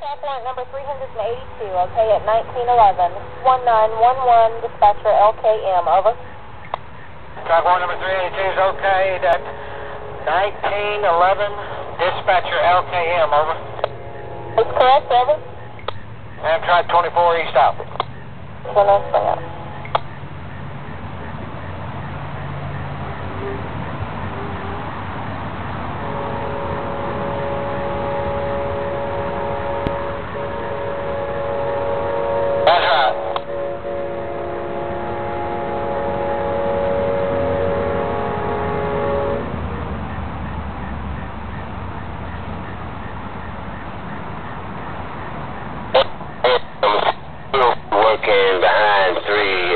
Stop warrant number 382, okay, at 1911. 1911, dispatcher LKM, over. Stop warrant number 382 is okay, at 1911, dispatcher LKM, over. That's correct, over. Amtrak 24 East out. One else bring up. That's right. I'm still working behind 3